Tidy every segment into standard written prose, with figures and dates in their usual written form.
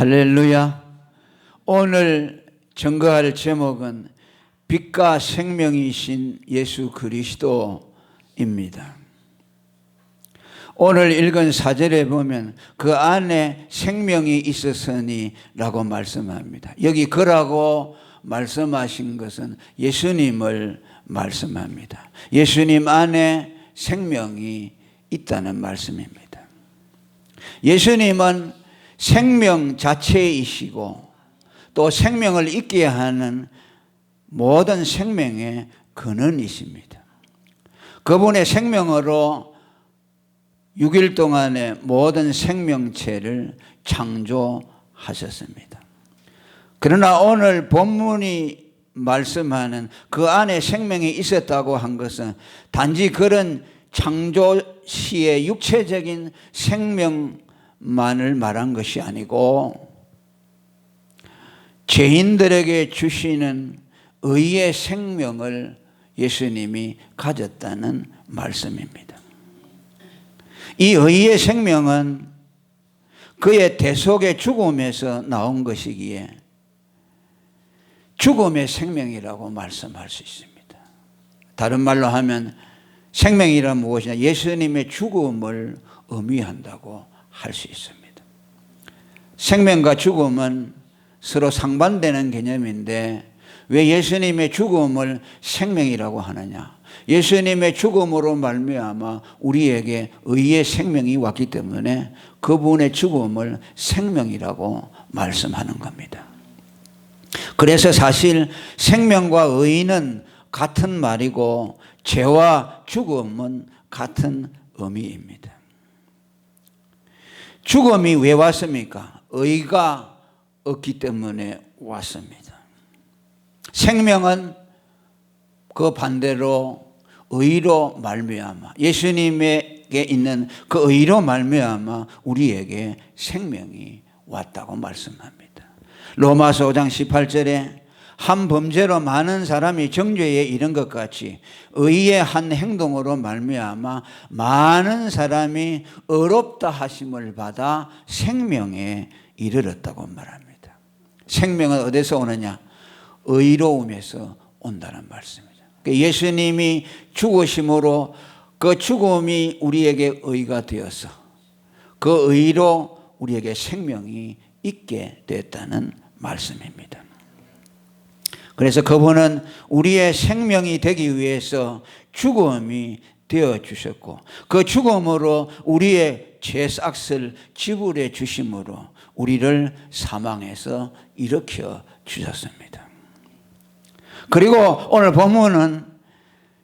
할렐루야. 오늘 증거할 제목은 빛과 생명이신 예수 그리스도입니다. 오늘 읽은 사절에 보면 그 안에 생명이 있었으니 라고 말씀합니다. 여기 그라고 말씀하신 것은 예수님을 말씀합니다. 예수님 안에 생명이 있다는 말씀입니다. 예수님은 생명 자체이시고 또 생명을 있게 하는 모든 생명의 근원이십니다. 그분의 생명으로 6일 동안의 모든 생명체를 창조하셨습니다. 그러나 오늘 본문이 말씀하는 그 안에 생명이 있었다고 한 것은 단지 그런 창조 시의 육체적인 생명만을 말한 것이 아니고 죄인들에게 주시는 의의 생명을 예수님이 가졌다는 말씀입니다. 이 의의 생명은 그의 대속의 죽음에서 나온 것이기에 죽음의 생명이라고 말씀할 수 있습니다. 다른 말로 하면 생명이란 무엇이냐? 예수님의 죽음을 의미한다고 할 수 있습니다. 생명과 죽음은 서로 상반되는 개념인데 왜 예수님의 죽음을 생명이라고 하느냐? 예수님의 죽음으로 말미암아 우리에게 의의 생명이 왔기 때문에 그분의 죽음을 생명이라고 말씀하는 겁니다. 그래서 사실 생명과 의는 같은 말이고 죄와 죽음은 같은 의미입니다. 죽음이 왜 왔습니까? 의가 없기 때문에 왔습니다. 생명은 그 반대로 의로 말미암아 예수님에게 있는 그 의로 말미암아 우리에게 생명이 왔다고 말씀합니다. 로마서 5장 18절에 한 범죄로 많은 사람이 정죄에 이른 것 같이 의의 한 행동으로 말미암아 많은 사람이 의롭다 하심을 받아 생명에 이르렀다고 말합니다. 생명은 어디서 오느냐? 의로움에서 온다는 말씀입니다. 예수님이 죽으심으로 그 죽음이 우리에게 의가 되어서 그 의로 우리에게 생명이 있게 됐다는 말씀입니다. 그래서 그분은 우리의 생명이 되기 위해서 죽음이 되어 주셨고 그 죽음으로 우리의 죄삭을 지불해 주심으로 우리를 사망에서 일으켜 주셨습니다. 그리고 오늘 본문은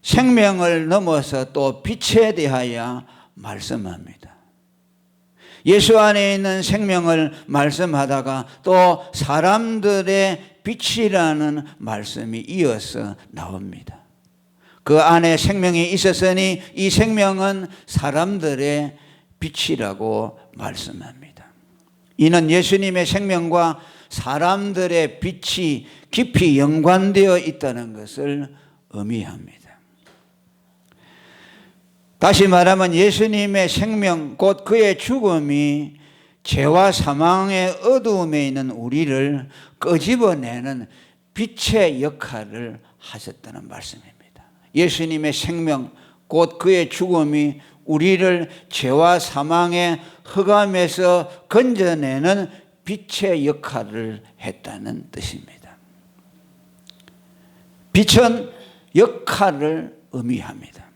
생명을 넘어서 또 빛에 대하여 말씀합니다. 예수 안에 있는 생명을 말씀하다가 또 사람들의 빛이라는 말씀이 이어서 나옵니다. 그 안에 생명이 있었으니 이 생명은 사람들의 빛이라고 말씀합니다. 이는 예수님의 생명과 사람들의 빛이 깊이 연관되어 있다는 것을 의미합니다. 다시 말하면 예수님의 생명 곧 그의 죽음이 죄와 사망의 어두움에 있는 우리를 끄집어내는 빛의 역할을 하셨다는 말씀입니다. 예수님의 생명 곧 그의 죽음이 우리를 죄와 사망의 흑암에서 건져내는 빛의 역할을 했다는 뜻입니다. 빛은 역할을 의미합니다.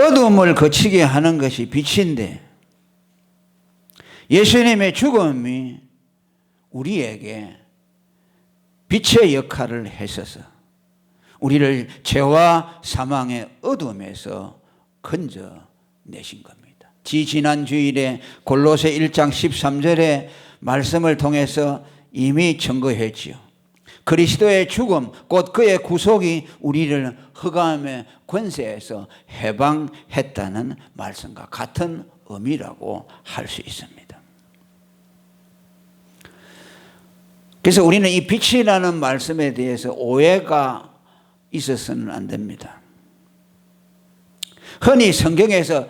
어둠을 거치게 하는 것이 빛인데 예수님의 죽음이 우리에게 빛의 역할을 하셔서 우리를 죄와 사망의 어둠에서 건져내신 겁니다. 지난 주일에 골로새 1장 13절의 말씀을 통해서 이미 증거했지요. 그리스도의 죽음 곧 그의 구속이 우리를 흑암의 권세에서 해방했다는 말씀과 같은 의미라고 할 수 있습니다. 그래서 우리는 이 빛이라는 말씀에 대해서 오해가 있어서는 안 됩니다. 흔히 성경에서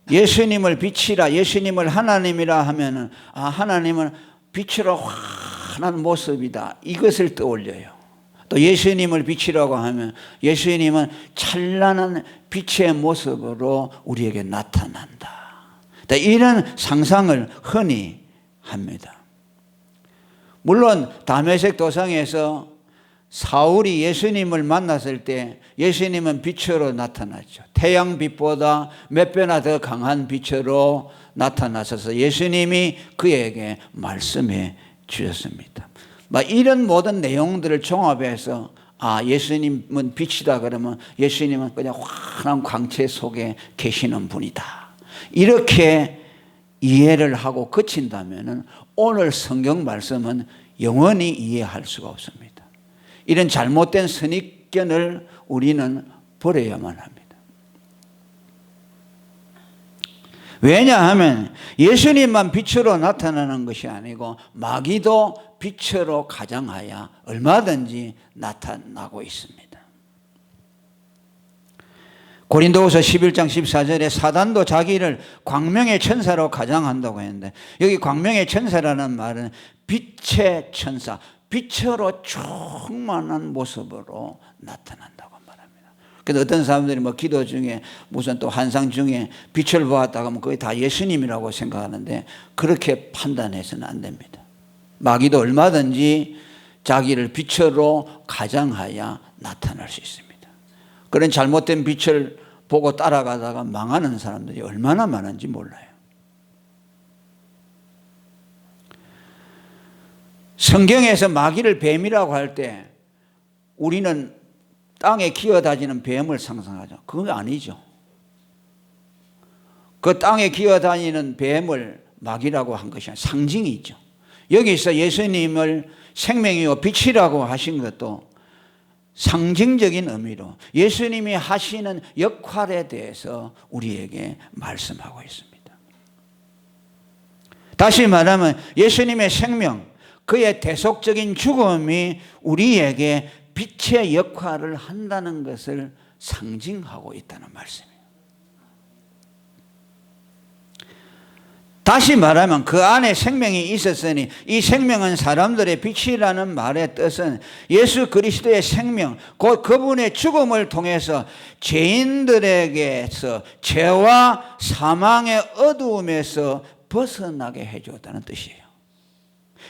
예수님을 빛이라, 예수님을 하나님이라 하면은, 아, 하나님은 빛으로 환한 모습이다, 이것을 떠올려요. 또 예수님을 빛이라고 하면 예수님은 찬란한 빛의 모습으로 우리에게 나타난다, 이런 상상을 흔히 합니다. 물론 다메섹 도상에서 사울이 예수님을 만났을 때 예수님은 빛으로 나타났죠. 태양빛보다 몇 배나 더 강한 빛으로 나타나셔서 예수님이 그에게 말씀해 주셨습니다. 이런 모든 내용들을 종합해서, 아, 예수님은 빛이다 그러면 예수님은 그냥 환한 광채 속에 계시는 분이다, 이렇게 이해를 하고 그친다면 오늘 성경 말씀은 영원히 이해할 수가 없습니다. 이런 잘못된 선입견을 우리는 버려야만 합니다. 왜냐하면 예수님만 빛으로 나타나는 것이 아니고 마귀도 빛으로 가장하여 얼마든지 나타나고 있습니다. 고린도후서 11장 14절에 사단도 자기를 광명의 천사로 가장한다고 했는데, 여기 광명의 천사라는 말은 빛의 천사, 빛으로 충만한 모습으로 나타난다고 말합니다. 그래서 어떤 사람들이 기도 중에 무슨 또 환상 중에 빛을 보았다고 하면 그게 다 예수님이라고 생각하는데, 그렇게 판단해서는 안 됩니다. 마귀도 얼마든지 자기를 빛으로 가장하여 나타날 수 있습니다. 그런 잘못된 빛을 보고 따라가다가 망하는 사람들이 얼마나 많은지 몰라요. 성경에서 마귀를 뱀이라고 할 때 우리는 땅에 기어다니는 뱀을 상상하죠. 그건 아니죠. 그 땅에 기어다니는 뱀을 마귀라고 한 것이 아니라 상징이죠. 여기서 예수님을 생명이요 빛이라고 하신 것도 상징적인 의미로 예수님이 하시는 역할에 대해서 우리에게 말씀하고 있습니다. 다시 말하면 예수님의 생명, 그의 대속적인 죽음이 우리에게 빛의 역할을 한다는 것을 상징하고 있다는 말씀이에요. 다시 말하면 그 안에 생명이 있었으니 이 생명은 사람들의 빛이라는 말의 뜻은 예수 그리스도의 생명, 곧 그분의 죽음을 통해서 죄인들에게서 죄와 사망의 어두움에서 벗어나게 해주었다는 뜻이에요.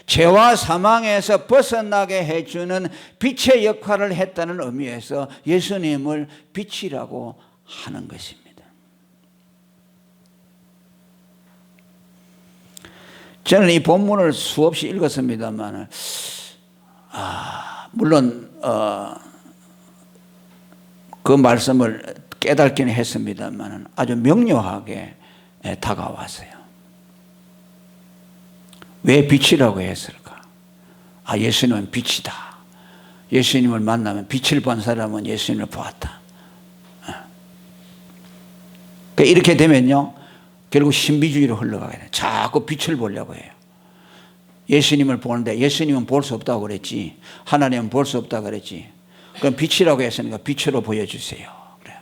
죄와 사망에서 벗어나게 해주는 빛의 역할을 했다는 의미에서 예수님을 빛이라고 하는 것입니다. 저는 이 본문을 수없이 읽었습니다만, 물론 그 말씀을 깨닫기는 했습니다만 아주 명료하게 다가왔어요. 왜 빛이라고 했을까? 예수님은 빛이다. 예수님을 만나면 빛을 본 사람은 예수님을 보았다. 이렇게 되면요, 결국 신비주의로 흘러가게 돼요. 자꾸 빛을 보려고 해요. 예수님을 보는데 예수님은 볼 수 없다고 그랬지, 하나님은 볼 수 없다고 그랬지, 그럼 빛이라고 했으니까 빛으로 보여주세요. 그래요.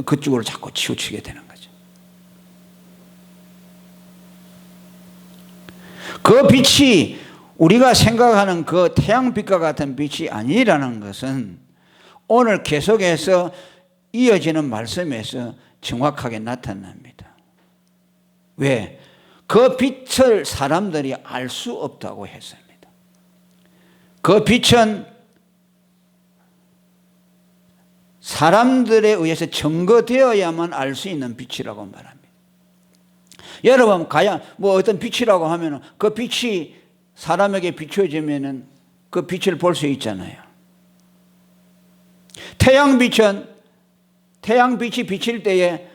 그쪽으로 자꾸 치우치게 되는 거죠. 그 빛이 우리가 생각하는 그 태양빛과 같은 빛이 아니라는 것은 오늘 계속해서 이어지는 말씀에서 정확하게 나타납니다. 왜? 그 빛을 사람들이 알 수 없다고 했습니다. 그 빛은 사람들에 의해서 증거되어야만 알 수 있는 빛이라고 말합니다. 여러분, 어떤 빛이라고 하면 그 빛이 사람에게 비춰지면은 그 빛을 볼 수 있잖아요. 태양빛이 비칠 때에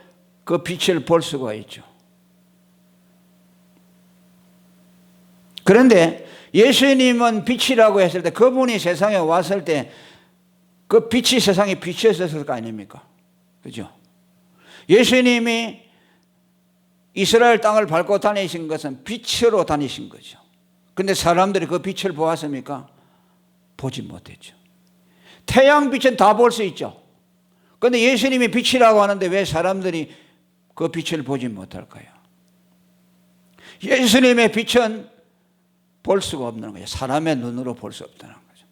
그 빛을 볼 수가 있죠. 그런데 예수님은 빛이라고 했을 때, 그분이 세상에 왔을 때 그 빛이 세상에 비춰졌을 거 아닙니까? 그죠? 예수님이 이스라엘 땅을 밟고 다니신 것은 빛으로 다니신 거죠. 그런데 사람들이 그 빛을 보았습니까? 보지 못했죠. 태양빛은 다 볼 수 있죠. 그런데 예수님이 빛이라고 하는데 왜 사람들이 그 빛을 보지 못할까요? 예수님의 빛은 볼 수가 없는 거죠. 사람의 눈으로 볼 수 없다는 거죠.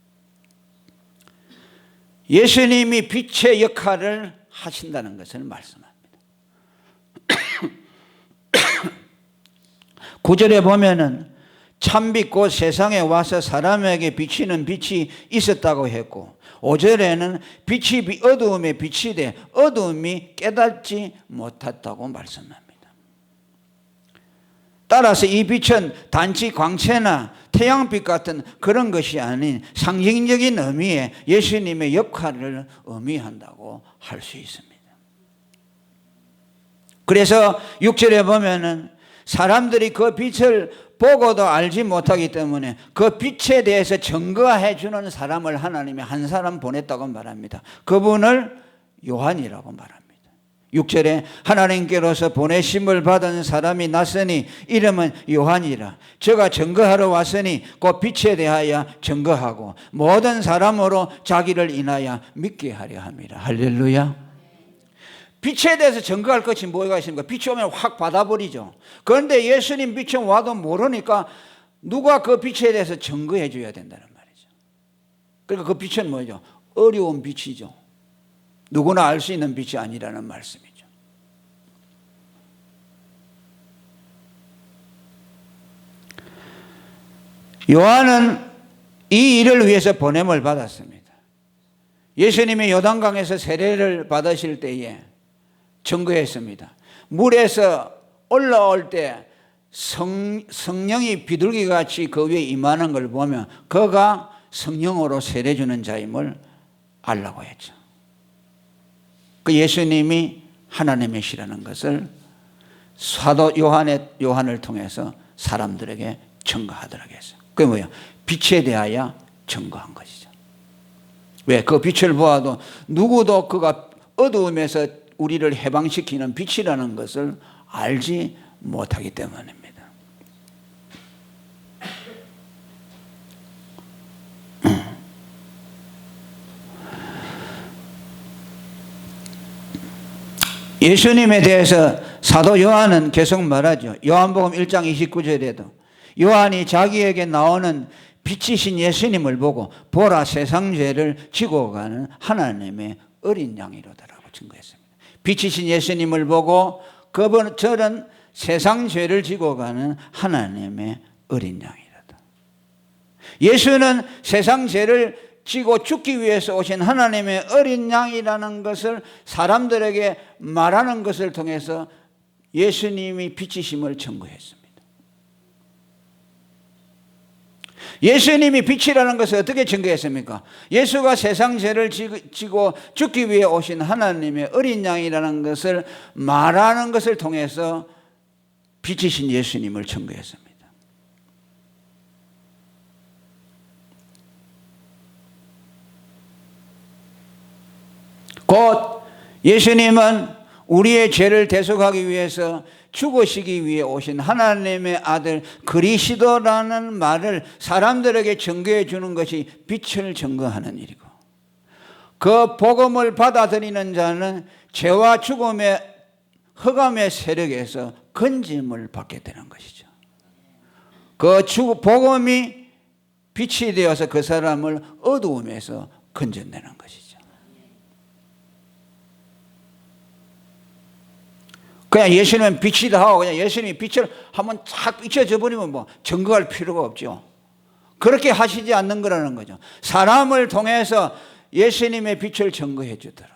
예수님이 빛의 역할을 하신다는 것을 말씀합니다. 9절에 보면은 참빛 곧 세상에 와서 사람에게 비치는 빛이 있었다고 했고, 5절에는 빛이 어두움에 빛이 돼 어두움이 깨닫지 못했다고 말씀합니다. 따라서 이 빛은 단지 광채나 태양빛 같은 그런 것이 아닌 상징적인 의미의 예수님의 역할을 의미한다고 할 수 있습니다. 그래서 6절에 보면은 사람들이 그 빛을 보고도 알지 못하기 때문에 그 빛에 대해서 증거해 주는 사람을 하나님이 한 사람 보냈다고 말합니다. 그분을 요한이라고 말합니다. 6절에 하나님께로서 보내심을 받은 사람이 났으니 이름은 요한이라. 저가 증거하러 왔으니 그 빛에 대하여 증거하고 모든 사람으로 자기를 인하여 믿게 하려 함이라. 할렐루야. 빛에 대해서 증거할 것이 뭐가 있습니까? 빛이 오면 확 받아버리죠. 그런데 예수님 빛은 와도 모르니까 누가 그 빛에 대해서 증거해 줘야 된다는 말이죠. 그러니까 그 빛은 뭐죠? 어려운 빛이죠. 누구나 알 수 있는 빛이 아니라는 말씀이죠. 요한은 이 일을 위해서 보냄을 받았습니다. 예수님이 요단강에서 세례를 받으실 때에 증거했습니다. 물에서 올라올 때 성령이 비둘기같이 그 위에 임하는 걸 보면 그가 성령으로 세례 주는 자임을 알라고 했죠. 그 예수님이 하나님이시라는 것을 사도 요한을 통해서 사람들에게 증거하도록 했어요. 그게 뭐예요? 빛에 대하여 증거한 것이죠. 왜? 그 빛을 보아도 누구도 그가 어두움에서 우리를 해방시키는 빛이라는 것을 알지 못하기 때문입니다. 예수님에 대해서 사도 요한은 계속 말하죠. 요한복음 1장 29절에도 요한이 자기에게 나오는 빛이신 예수님을 보고 보라 세상 죄를 지고 가는 하나님의 어린 양이로다라고 증거했습니다. 빛이신 예수님을 보고 저는 세상 죄를 지고 가는 하나님의 어린 양이로다. 예수는 세상 죄를 지고 죽기 위해서 오신 하나님의 어린 양이라는 것을 사람들에게 말하는 것을 통해서 예수님이 빛이심을 증거했습니다. 예수님이 빛이라는 것을 어떻게 증거했습니까? 예수가 세상 죄를 지고 죽기 위해 오신 하나님의 어린 양이라는 것을 말하는 것을 통해서 빛이신 예수님을 증거했습니다. 곧 예수님은 우리의 죄를 대속하기 위해서 죽으시기 위해 오신 하나님의 아들 그리스도라는 말을 사람들에게 증거해 주는 것이 빛을 증거하는 일이고, 그 복음을 받아들이는 자는 죄와 죽음의 흑암의 세력에서 건짐을 받게 되는 것이죠. 그 복음이 빛이 되어서 그 사람을 어두움에서 건져내는 것이죠. 그냥 예수님은 빛이다 하고 그냥 예수님이 빛을 한번 착 비춰져 버리면 뭐 증거할 필요가 없죠. 그렇게 하시지 않는 거라는 거죠. 사람을 통해서 예수님의 빛을 증거해 주도록.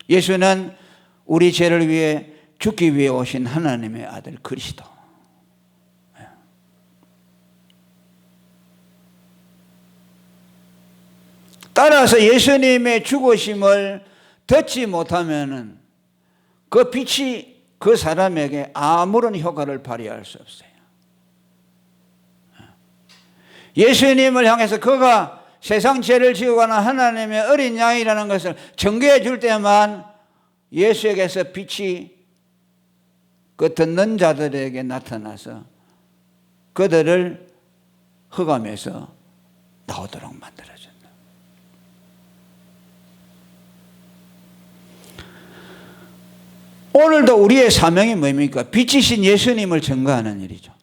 예수는 우리 죄를 위해 죽기 위해 오신 하나님의 아들 그리스도. 따라서 예수님의 죽으심을 듣지 못하면은 그 빛이 그 사람에게 아무런 효과를 발휘할 수 없어요. 예수님을 향해서 그가 세상 죄를 지고 가는 하나님의 어린 양이라는 것을 증거해 줄 때만 예수에게서 빛이 그 듣는 자들에게 나타나서 그들을 흑암에서 나오도록 만들어준다. 오늘도 우리의 사명이 뭡니까? 빛이신 예수님을 증거하는 일이죠.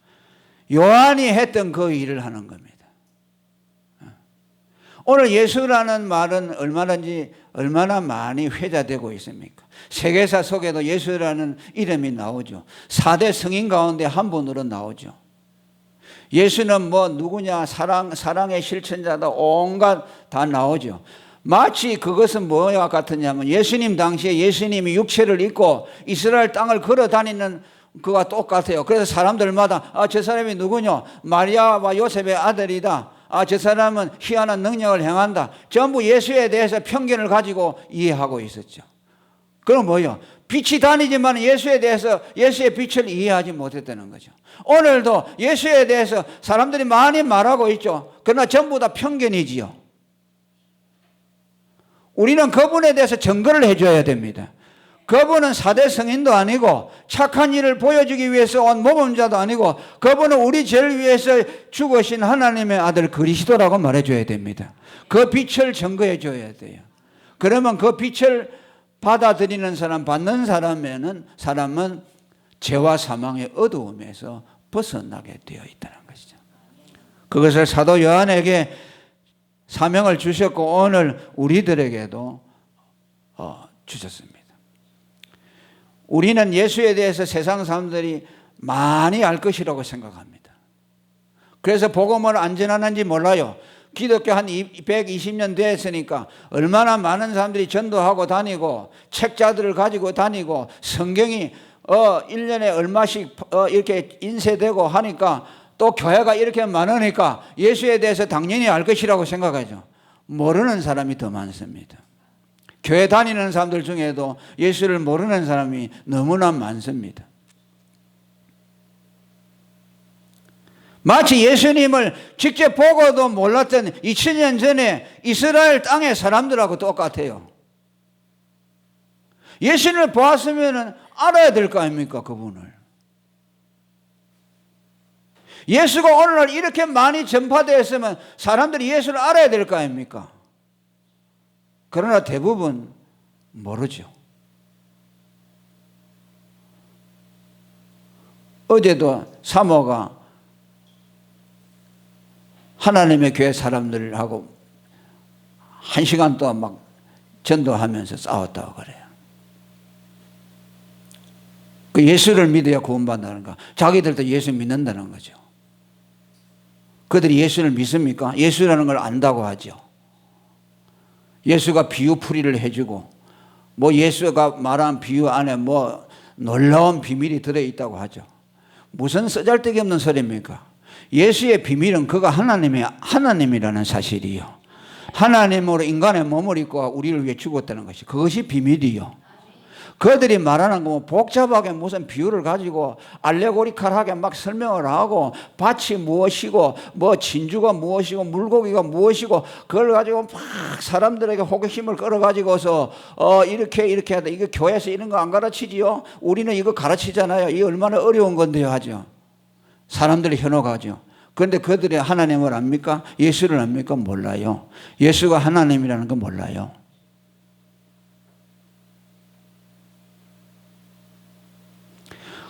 요한이 했던 그 일을 하는 겁니다. 오늘 예수라는 말은 얼마나 많이 회자되고 있습니까? 세계사 속에도 예수라는 이름이 나오죠. 4대 성인 가운데 한 분으로 나오죠. 예수는 뭐 누구냐, 사랑의 실천자다, 온갖 다 나오죠. 마치 그것은 뭐와 같으냐면 예수님 당시에 예수님이 육체를 입고 이스라엘 땅을 걸어 다니는 그와 똑같아요. 그래서 사람들마다 저 사람이 누구냐? 마리아와 요셉의 아들이다. 저 사람은 희한한 능력을 행한다. 전부 예수에 대해서 편견을 가지고 이해하고 있었죠. 그럼 뭐요? 빛이 다니지만 예수에 대해서 예수의 빛을 이해하지 못했다는 거죠. 오늘도 예수에 대해서 사람들이 많이 말하고 있죠. 그러나 전부 다 편견이지요. 우리는 그분에 대해서 증거를 해줘야 됩니다. 그분은 4대 성인도 아니고 착한 일을 보여주기 위해서 온 모범자도 아니고 그분은 우리 죄를 위해서 죽으신 하나님의 아들 그리스도라고 말해줘야 됩니다. 그 빛을 증거해 줘야 돼요. 그러면 그 빛을 받아들이는 사람, 받는 사람은 죄와 사망의 어두움에서 벗어나게 되어 있다는 것이죠. 그것을 사도 요한에게 사명을 주셨고 오늘 우리들에게도 주셨습니다. 우리는 예수에 대해서 세상 사람들이 많이 알 것이라고 생각합니다. 그래서 복음을 안 전하는지 몰라요. 기독교 한 120년 됐으니까 얼마나 많은 사람들이 전도하고 다니고 책자들을 가지고 다니고 성경이 1년에 얼마씩 이렇게 인쇄되고 하니까 또 교회가 이렇게 많으니까 예수에 대해서 당연히 알 것이라고 생각하죠. 모르는 사람이 더 많습니다. 교회 다니는 사람들 중에도 예수를 모르는 사람이 너무나 많습니다. 마치 예수님을 직접 보고도 몰랐던 2000년 전에 이스라엘 땅의 사람들하고 똑같아요. 예수님을 보았으면 알아야 될 거 아닙니까, 그분을. 예수가 오늘날 이렇게 많이 전파되었으면 사람들이 예수를 알아야 될 거 아닙니까? 그러나 대부분 모르죠. 어제도 사모가 하나님의 교회 사람들하고 1시간 동안 막 전도하면서 싸웠다고 그래요. 그 예수를 믿어야 구원받는다는 거. 자기들도 예수 믿는다는 거죠. 그들이 예수를 믿습니까? 예수라는 걸 안다고 하죠. 예수가 비유풀이를 해주고 뭐 예수가 말한 비유 안에 뭐 놀라운 비밀이 들어있다고 하죠. 무슨 쓰잘데기 없는 소리입니까? 예수의 비밀은 그가 하나님이라는 사실이요. 하나님으로 인간의 몸을 입고 우리를 위해 죽었다는 것이 그것이 비밀이요. 그들이 말하는 거 뭐 복잡하게 무슨 비유를 가지고 알레고리컬하게 막 설명을 하고 밭이 무엇이고 뭐 진주가 무엇이고 물고기가 무엇이고 그걸 가지고 막 사람들에게 호기심을 끌어가지고서 이렇게 하다. 이거 교회에서 이런 거 안 가르치지요? 우리는 이거 가르치잖아요. 이게 얼마나 어려운 건데요 하죠. 사람들이 현혹하죠. 그런데 그들이 하나님을 압니까? 예수를 압니까? 몰라요. 예수가 하나님이라는 거 몰라요.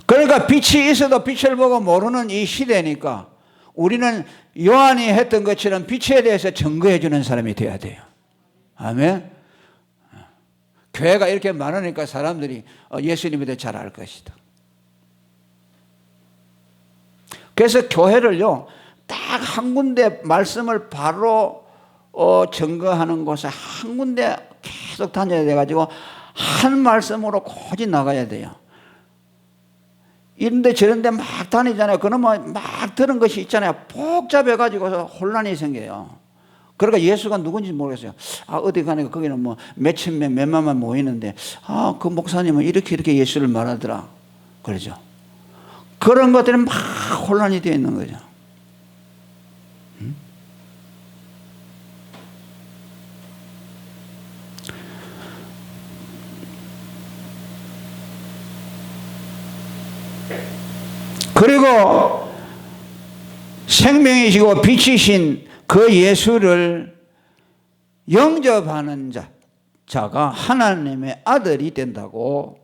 그러니까 빛이 있어도 빛을 보고 모르는 이 시대니까 우리는 요한이 했던 것처럼 빛에 대해서 증거해 주는 사람이 돼야 돼요. 아멘. 교회가 이렇게 많으니까 사람들이 예수님에 대해 잘 알 것이다. 그래서 교회를요, 딱 한 군데 말씀을 바로 증거하는 곳에 한 군데 계속 다녀야 돼가지고 한 말씀으로 고지 나가야 돼요. 이런데 저런데 막 다니잖아요. 그러면 막 들은 것이 있잖아요. 복잡해가지고서 혼란이 생겨요. 그러니까 예수가 누군지 모르겠어요. 어디 가니까 거기는 뭐 몇천 명, 몇만만 모이는데, 그 목사님은 이렇게 예수를 말하더라. 그러죠. 그런 것들이 막 혼란이 되어 있는 거죠. 그리고 생명이시고 빛이신 그 예수를 영접하는 자가 하나님의 아들이 된다고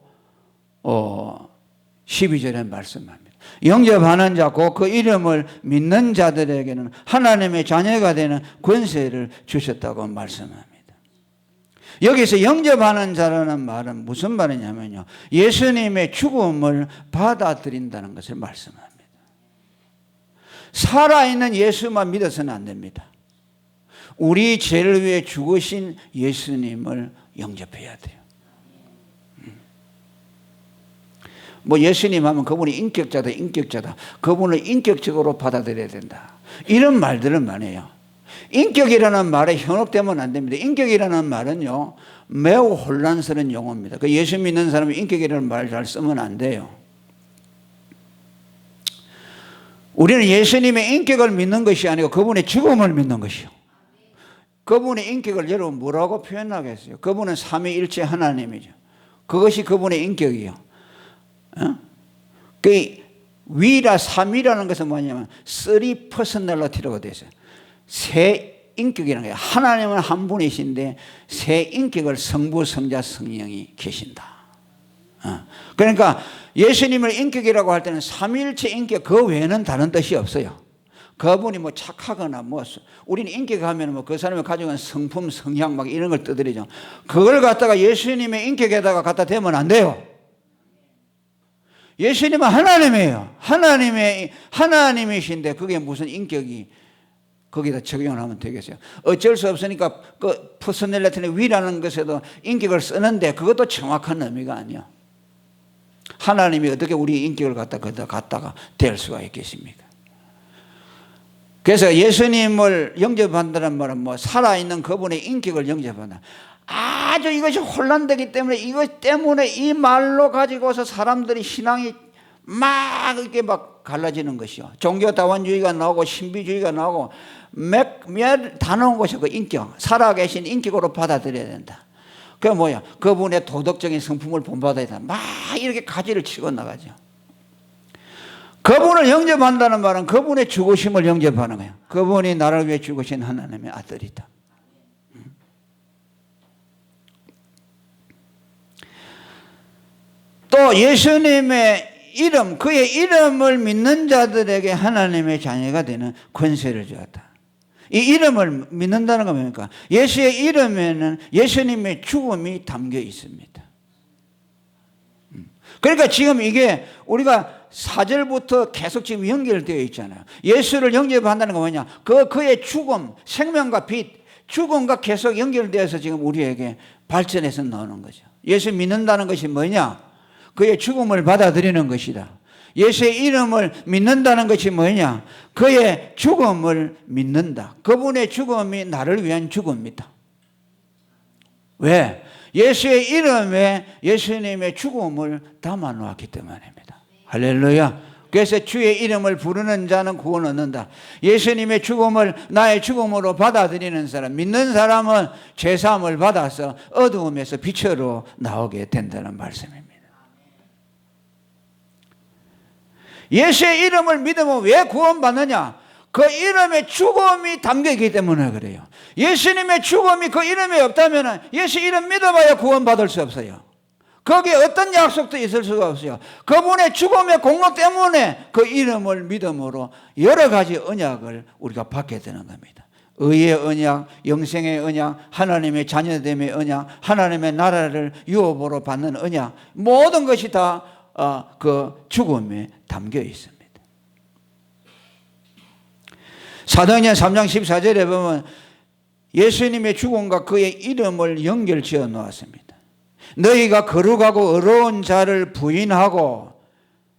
12절에 말씀합니다. 영접하는 자 곧 그 이름을 믿는 자들에게는 하나님의 자녀가 되는 권세를 주셨다고 말씀합니다. 여기서 영접하는 자라는 말은 무슨 말이냐면요, 예수님의 죽음을 받아들인다는 것을 말씀합니다. 살아있는 예수만 믿어서는 안 됩니다. 우리 죄를 위해 죽으신 예수님을 영접해야 돼요. 뭐 예수님 하면 그분이 인격자다. 그분을 인격적으로 받아들여야 된다. 이런 말들을 많이 해요. 인격이라는 말에 현혹되면 안 됩니다. 인격이라는 말은요, 매우 혼란스러운 용어입니다. 그 예수 믿는 사람이 인격이라는 말을 잘 쓰면 안 돼요. 우리는 예수님의 인격을 믿는 것이 아니고 그분의 죽음을 믿는 것이요. 그분의 인격을 여러분 뭐라고 표현하겠어요? 그분은 삼위일체 하나님이죠. 그것이 그분의 인격이요. 그 위라 삼위라는 것은 뭐냐면 쓰리 퍼스널리티라고 되어 있어요. 세 인격이라는 거예요. 하나님은 한 분이신데 세 인격을 성부, 성자, 성령이 계신다. 그러니까 예수님을 인격이라고 할 때는 삼위일체 인격 그 외에는 다른 뜻이 없어요. 그분이 뭐 착하거나 뭐 우리는 인격하면 뭐 그 사람이 가지고 있는 성품, 성향 막 이런 걸 떠들이죠. 그걸 갖다가 예수님의 인격에다가 갖다 대면 안 돼요. 예수님은 하나님이에요. 하나님이신데 그게 무슨 인격이 거기다 적용을 하면 되겠어요. 어쩔 수 없으니까 그 퍼스널리티는 위라는 것에도 인격을 쓰는데 그것도 정확한 의미가 아니야. 하나님이 어떻게 우리 인격을 갖다가 댈 수가 있겠습니까? 그래서 예수님을 영접한다는 말은 뭐 살아있는 그분의 인격을 영접한다. 아주 이것이 혼란되기 때문에 이것 때문에 이 말로 가지고서 사람들이 신앙이 막 이렇게 막 갈라지는 것이요. 종교다원주의가 나오고 신비주의가 나오고 몇 다 나온 것이 그 인격, 살아계신 인격으로 받아들여야 된다. 그게 뭐야? 그분의 도덕적인 성품을 본받아야 된다. 막 이렇게 가지를 치고 나가죠. 그분을 영접한다는 말은 그분의 죽으심을 영접하는 거예요. 그분이 나를 위해 죽으신 하나님의 아들이다. 또 예수님의 이름, 그의 이름을 믿는 자들에게 하나님의 자녀가 되는 권세를 주었다. 이 이름을 믿는다는 건 뭡니까? 예수의 이름에는 예수님의 죽음이 담겨 있습니다. 그러니까 지금 이게 우리가 4절부터 계속 지금 연결되어 있잖아요. 예수를 영접한다는 건 뭐냐? 그의 죽음, 생명과 빛, 죽음과 계속 연결되어서 지금 우리에게 발전해서 나오는 거죠. 예수 믿는다는 것이 뭐냐? 그의 죽음을 받아들이는 것이다. 예수의 이름을 믿는다는 것이 뭐냐? 그의 죽음을 믿는다. 그분의 죽음이 나를 위한 죽음이다. 왜? 예수의 이름에 예수님의 죽음을 담아 놓았기 때문입니다. 할렐루야. 그래서 주의 이름을 부르는 자는 구원 얻는다. 예수님의 죽음을 나의 죽음으로 받아들이는 사람, 믿는 사람은 죄사함을 받아서 어두움에서 빛으로 나오게 된다는 말씀입니다. 예수의 이름을 믿으면 왜 구원받느냐? 그 이름에 죽음이 담겨있기 때문에 그래요. 예수님의 죽음이 그 이름에 없다면 예수 이름 믿어봐야 구원받을 수 없어요. 거기에 어떤 약속도 있을 수가 없어요. 그분의 죽음의 공로 때문에 그 이름을 믿음으로 여러 가지 언약을 우리가 받게 되는 겁니다. 의의 언약, 영생의 언약, 하나님의 자녀됨의 언약, 하나님의 나라를 유업으로 받는 언약, 모든 것이 다 그 죽음에 담겨 있습니다. 사도행전 3장 14절에 보면 예수님의 죽음과 그의 이름을 연결지어 놓았습니다. 너희가 거룩하고 의로운 자를 부인하고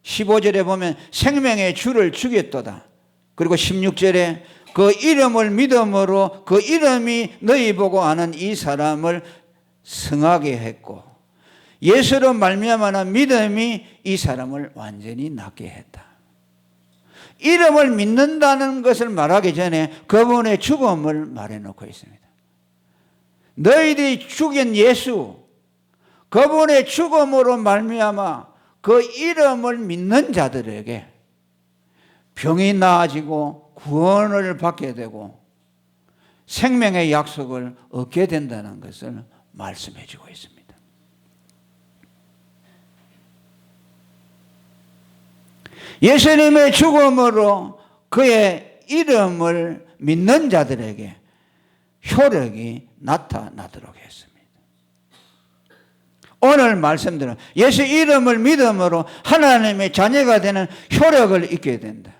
15절에 보면 생명의 주를 죽였도다. 그리고 16절에 그 이름을 믿음으로 그 이름이 너희 보고 아는 이 사람을 성하게 했고 예수로 말미암아 믿음이 이 사람을 완전히 낫게 했다. 이름을 믿는다는 것을 말하기 전에 그분의 죽음을 말해놓고 있습니다. 너희들이 죽인 예수, 그분의 죽음으로 말미암아 그 이름을 믿는 자들에게 병이 나아지고 구원을 받게 되고 생명의 약속을 얻게 된다는 것을 말씀해 주고 있습니다. 예수님의 죽음으로 그의 이름을 믿는 자들에게 효력이 나타나도록 했습니다. 오늘 말씀드린 예수 이름을 믿음으로 하나님의 자녀가 되는 효력을 잊게 된다.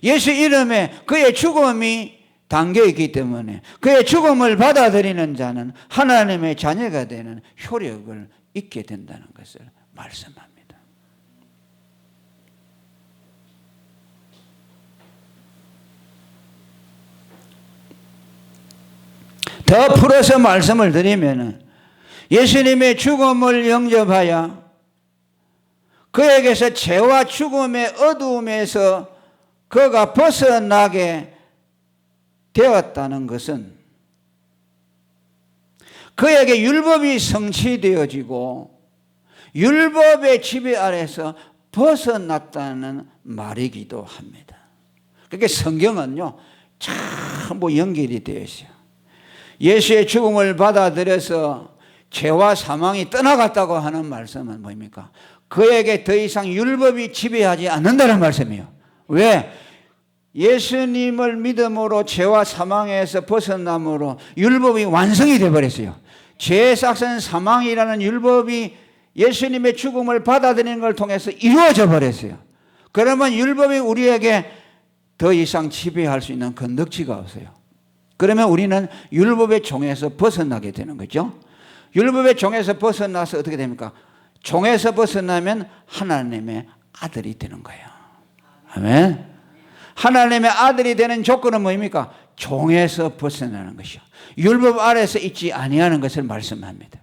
예수 이름에 그의 죽음이 담겨 있기 때문에 그의 죽음을 받아들이는 자는 하나님의 자녀가 되는 효력을 잊게 된다는 것을 말씀합니다. 더 풀어서 말씀을 드리면 예수님의 죽음을 영접하여 그에게서 죄와 죽음의 어두움에서 그가 벗어나게 되었다는 것은 그에게 율법이 성취되어지고 율법의 지배 아래서 벗어났다는 말이기도 합니다. 그러니까 성경은요 전부 연결이 되어 있어요. 예수의 죽음을 받아들여서 죄와 사망이 떠나갔다고 하는 말씀은 뭡니까? 그에게 더 이상 율법이 지배하지 않는다는 말씀이에요. 왜? 예수님을 믿음으로 죄와 사망에서 벗어남으로 율법이 완성이 되어버렸어요. 죄의 삭은 사망이라는 율법이 예수님의 죽음을 받아들이는 걸 통해서 이루어져 버렸어요. 그러면 율법이 우리에게 더 이상 지배할 수 있는 건덕지가 없어요. 그러면 우리는 율법의 종에서 벗어나게 되는 거죠. 율법의 종에서 벗어나서 어떻게 됩니까? 종에서 벗어나면 하나님의 아들이 되는 거예요. 아멘. 하나님의 아들이 되는 조건은 뭡니까? 종에서 벗어나는 것이요. 율법 아래서 있지 아니하는 것을 말씀합니다.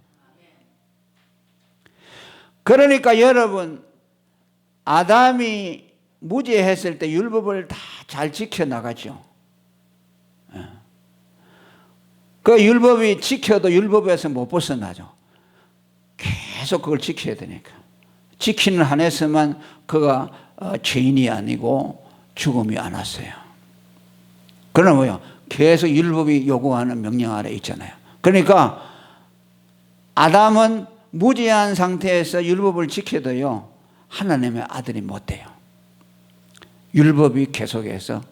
그러니까 여러분, 아담이 무죄했을 때 율법을 다 잘 지켜나가죠. 그 율법이 지켜도 율법에서 못 벗어나죠. 계속 그걸 지켜야 되니까. 지키는 한에서만 그가 죄인이 아니고 죽음이 안 왔어요. 그러나 뭐요? 계속 율법이 요구하는 명령 아래 있잖아요. 그러니까 아담은 무죄한 상태에서 율법을 지켜도요 하나님의 아들이 못 돼요. 율법이 계속해서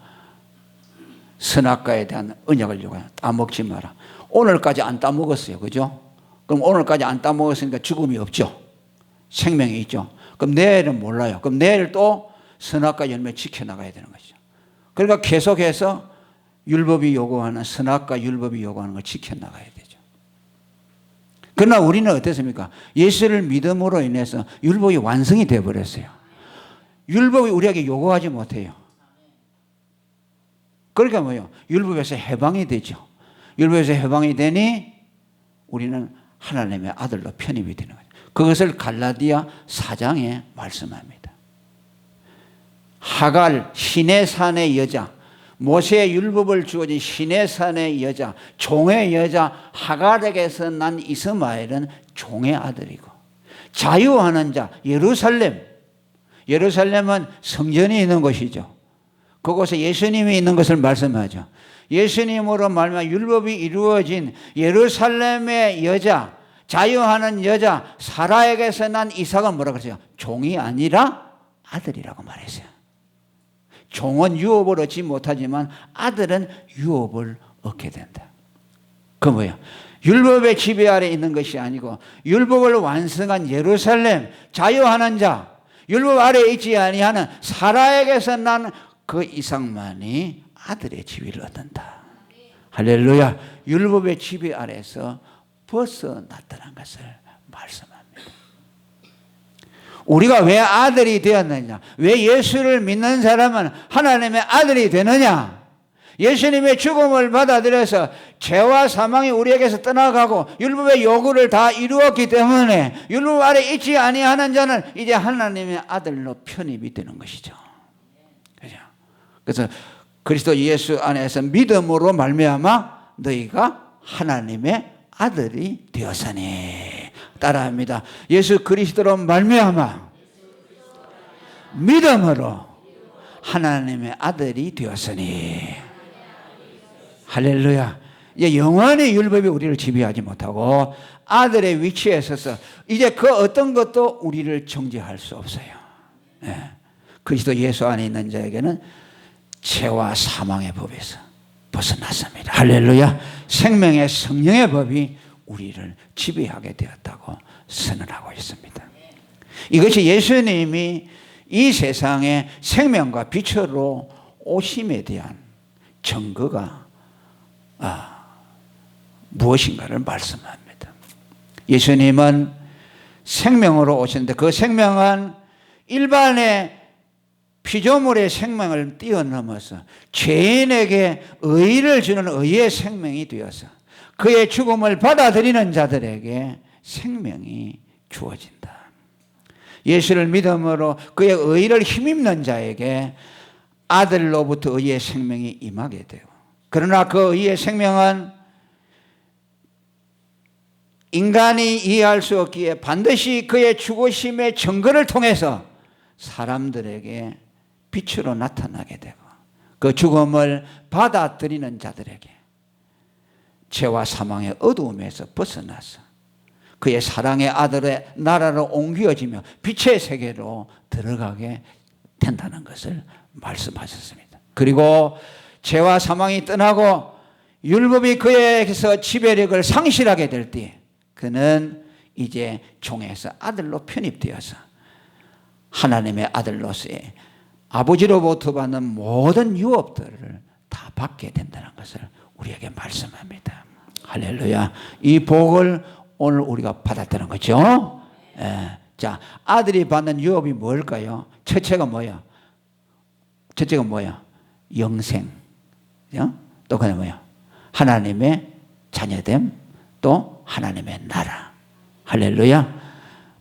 선악과에 대한 언약을 요구해요. 따먹지 마라. 오늘까지 안 따먹었어요. 그죠? 그럼 오늘까지 안 따먹었으니까 죽음이 없죠. 생명이 있죠. 그럼 내일은 몰라요. 그럼 내일 또 선악과 열매 지켜나가야 되는 거죠. 그러니까 계속해서 율법이 요구하는 선악과 율법이 요구하는 걸 지켜나가야 되죠. 그러나 우리는 어떻습니까? 예수를 믿음으로 인해서 율법이 완성이 되어버렸어요. 율법이 우리에게 요구하지 못해요. 그러니까 뭐예요? 율법에서 해방이 되죠. 율법에서 해방이 되니 우리는 하나님의 아들로 편입이 되는 거죠. 그것을 갈라디아 4장에 말씀합니다. 하갈, 시내산의 여자, 모세의 율법을 주어진 시내산의 여자, 종의 여자 하갈에게서 난 이스마엘은 종의 아들이고, 자유하는 자 예루살렘은 성전이 있는 곳이죠. 그곳에 예수님이 있는 것을 말씀하죠. 예수님으로 말미암아 율법이 이루어진 예루살렘의 여자, 자유하는 여자 사라에게서 난 이삭은 뭐라 그랬어요? 종이 아니라 아들이라고 말했어요. 종은 유업을 얻지 못하지만 아들은 유업을 얻게 된다. 그 뭐야? 율법의 지배 아래 있는 것이 아니고 율법을 완성한 예루살렘, 자유하는 자, 율법 아래 있지 아니하는 사라에게서 난 그 이삭만이 아들의 지위를 얻는다. 할렐루야. 율법의 지배 아래서 벗어났다는 것을 말씀합니다. 우리가 왜 아들이 되었느냐? 왜 예수를 믿는 사람은 하나님의 아들이 되느냐? 예수님의 죽음을 받아들여서 죄와 사망이 우리에게서 떠나가고 율법의 요구를 다 이루었기 때문에 율법 아래 있지 아니하는 자는 이제 하나님의 아들로 편입이 되는 것이죠. 그래서 그리스도 예수 안에서 믿음으로 말미암아 너희가 하나님의 아들이 되었으니. 따라합니다. 예수 그리스도로 말미암아 믿음으로 하나님의 아들이 되었으니. 할렐루야. 이제 영원히 율법이 우리를 지배하지 못하고 아들의 위치에 서서 이제 그 어떤 것도 우리를 정죄할 수 없어요. 네. 그리스도 예수 안에 있는 자에게는 죄와 사망의 법에서 벗어났습니다. 할렐루야. 생명의 성령의 법이 우리를 지배하게 되었다고 선언하고 있습니다. 이것이 예수님이 이 세상에 생명과 빛으로 오심에 대한 증거가 무엇인가를 말씀합니다. 예수님은 생명으로 오셨는데 그 생명은 일반의 피조물의 생명을 뛰어넘어서 죄인에게 의를 주는 의의 생명이 되어서 그의 죽음을 받아들이는 자들에게 생명이 주어진다. 예수를 믿음으로 그의 의를 힘입는 자에게 아들로부터 의의 생명이 임하게 되고, 그러나 그 의의 생명은 인간이 이해할 수 없기에 반드시 그의 죽으심의 증거를 통해서 사람들에게 빛으로 나타나게 되고, 그 죽음을 받아들이는 자들에게 죄와 사망의 어두움에서 벗어나서 그의 사랑의 아들의 나라로 옮겨지며 빛의 세계로 들어가게 된다는 것을 말씀하셨습니다. 그리고 죄와 사망이 떠나고 율법이 그에게서 지배력을 상실하게 될 때 그는 이제 종에서 아들로 편입되어서 하나님의 아들로서의 아버지로부터 받는 모든 유업들을 다 받게 된다는 것을 우리에게 말씀합니다. 할렐루야. 이 복을 오늘 우리가 받았다는 거죠. 자, 아들이 받는 유업이 뭘까요? 첫째가 뭐야? 첫째가 뭐야? 영생. 또 그다음에 뭐야? 하나님의 자녀됨, 또 하나님의 나라. 할렐루야.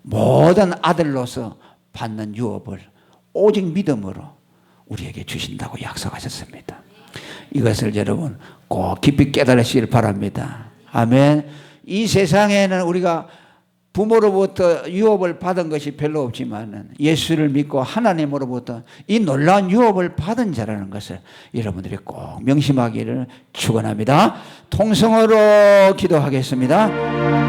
모든 아들로서 받는 유업을 오직 믿음으로 우리에게 주신다고 약속하셨습니다. 이것을 여러분 꼭 깊이 깨달으시길 바랍니다. 아멘. 이 세상에는 우리가 부모로부터 유업을 받은 것이 별로 없지만 예수를 믿고 하나님으로부터 이 놀라운 유업을 받은 자라는 것을 여러분들이 꼭 명심하기를 축원합니다. 통성으로 기도하겠습니다.